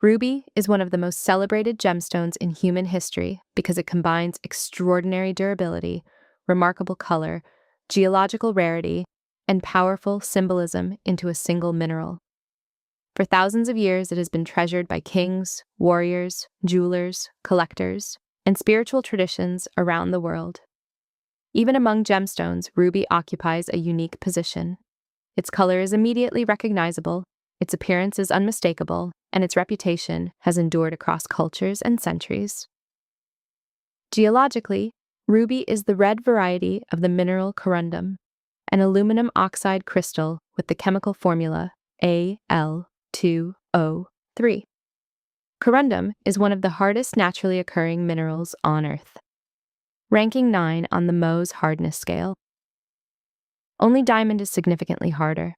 Ruby is one of the most celebrated gemstones in human history because it combines extraordinary durability, remarkable color, geological rarity, and powerful symbolism into a single mineral. For thousands of years, it has been treasured by kings, warriors, jewelers, collectors, and spiritual traditions around the world. Even among gemstones, ruby occupies a unique position. Its color is immediately recognizable, its appearance is unmistakable, and its reputation has endured across cultures and centuries. Geologically, ruby is the red variety of the mineral corundum, an aluminum oxide crystal with the chemical formula Al2O3. Corundum is one of the hardest naturally occurring minerals on Earth, ranking 9 on the Mohs hardness scale. Only diamond is significantly harder.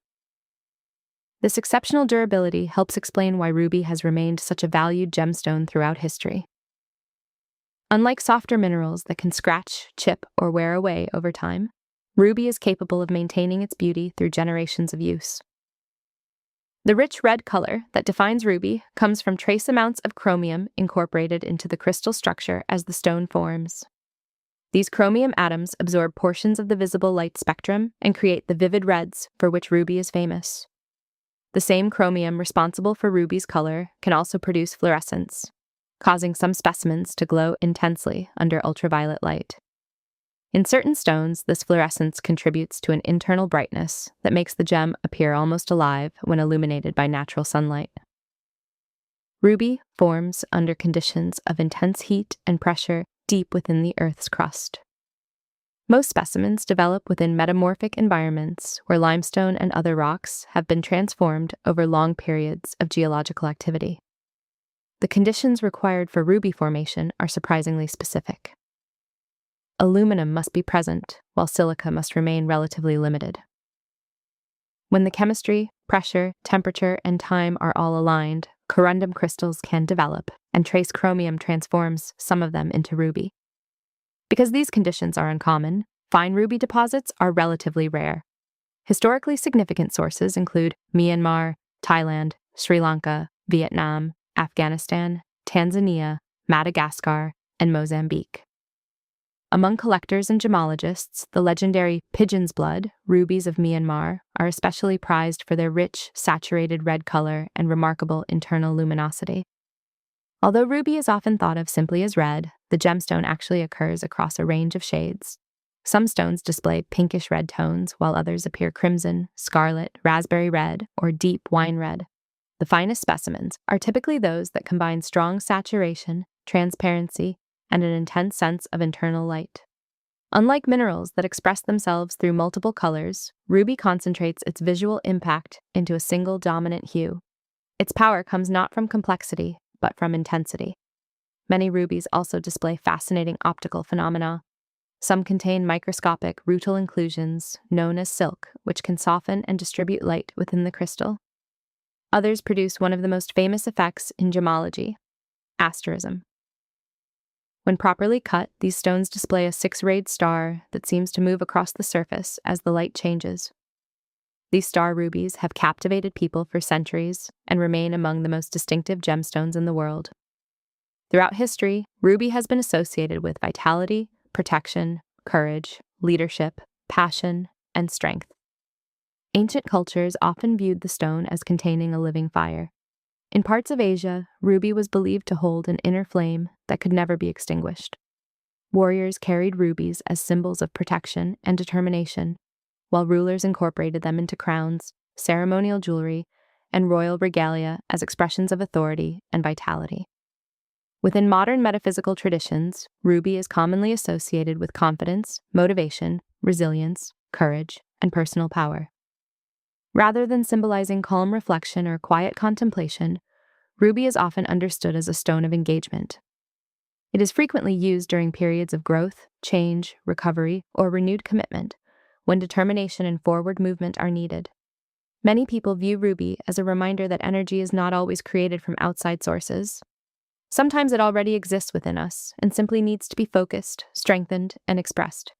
This exceptional durability helps explain why ruby has remained such a valued gemstone throughout history. Unlike softer minerals that can scratch, chip, or wear away over time, ruby is capable of maintaining its beauty through generations of use. The rich red color that defines ruby comes from trace amounts of chromium incorporated into the crystal structure as the stone forms. These chromium atoms absorb portions of the visible light spectrum and create the vivid reds for which ruby is famous. The same chromium responsible for ruby's color can also produce fluorescence, causing some specimens to glow intensely under ultraviolet light. In certain stones, this fluorescence contributes to an internal brightness that makes the gem appear almost alive when illuminated by natural sunlight. Ruby forms under conditions of intense heat and pressure deep within the Earth's crust. Most specimens develop within metamorphic environments where limestone and other rocks have been transformed over long periods of geological activity. The conditions required for ruby formation are surprisingly specific. Aluminum must be present, while silica must remain relatively limited. When the chemistry, pressure, temperature, and time are all aligned, corundum crystals can develop, and trace chromium transforms some of them into ruby. Because these conditions are uncommon, fine ruby deposits are relatively rare. Historically significant sources include Myanmar, Thailand, Sri Lanka, Vietnam, Afghanistan, Tanzania, Madagascar, and Mozambique. Among collectors and gemologists, the legendary pigeon's blood, rubies of Myanmar, are especially prized for their rich, saturated red color and remarkable internal luminosity. Although ruby is often thought of simply as red, the gemstone actually occurs across a range of shades. Some stones display pinkish red tones, while others appear crimson, scarlet, raspberry red, or deep wine red. The finest specimens are typically those that combine strong saturation, transparency, and an intense sense of internal light. Unlike minerals that express themselves through multiple colors, ruby concentrates its visual impact into a single dominant hue. Its power comes not from complexity, but from intensity. Many rubies also display fascinating optical phenomena. Some contain microscopic rutile inclusions, known as silk, which can soften and distribute light within the crystal. Others produce one of the most famous effects in gemology, asterism. When properly cut, these stones display a 6-rayed star that seems to move across the surface as the light changes. These star rubies have captivated people for centuries and remain among the most distinctive gemstones in the world. Throughout history, ruby has been associated with vitality, protection, courage, leadership, passion, and strength. Ancient cultures often viewed the stone as containing a living fire. In parts of Asia, ruby was believed to hold an inner flame that could never be extinguished. Warriors carried rubies as symbols of protection and determination, while rulers incorporated them into crowns, ceremonial jewelry, and royal regalia as expressions of authority and vitality. Within modern metaphysical traditions, ruby is commonly associated with confidence, motivation, resilience, courage, and personal power. Rather than symbolizing calm reflection or quiet contemplation, ruby is often understood as a stone of engagement. It is frequently used during periods of growth, change, recovery, or renewed commitment, when determination and forward movement are needed. Many people view ruby as a reminder that energy is not always created from outside sources. Sometimes it already exists within us and simply needs to be focused, strengthened, and expressed.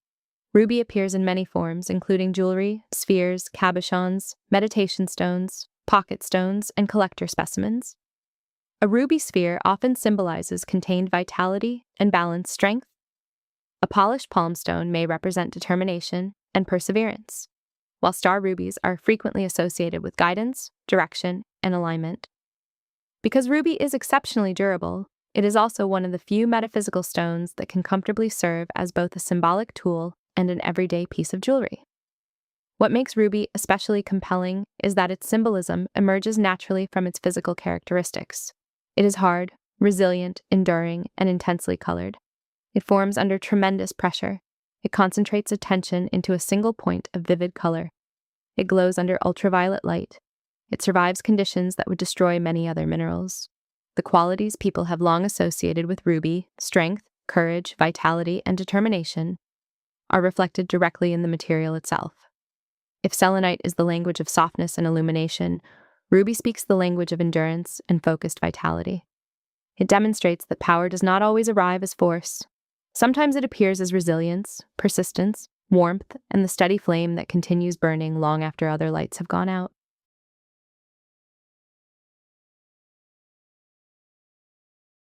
Ruby appears in many forms, including jewelry, spheres, cabochons, meditation stones, pocket stones, and collector specimens. A ruby sphere often symbolizes contained vitality and balanced strength. A polished palm stone may represent determination and perseverance, while star rubies are frequently associated with guidance, direction, and alignment. Because ruby is exceptionally durable, it is also one of the few metaphysical stones that can comfortably serve as both a symbolic tool and an everyday piece of jewelry. What makes ruby especially compelling is that its symbolism emerges naturally from its physical characteristics. It is hard, resilient, enduring, and intensely colored. It forms under tremendous pressure. It concentrates attention into a single point of vivid color. It glows under ultraviolet light. It survives conditions that would destroy many other minerals. The qualities people have long associated with ruby, strength, courage, vitality, and determination, are reflected directly in the material itself. If selenite is the language of softness and illumination, ruby speaks the language of endurance and focused vitality. It demonstrates that power does not always arrive as force. Sometimes it appears as resilience, persistence, warmth, and the steady flame that continues burning long after other lights have gone out.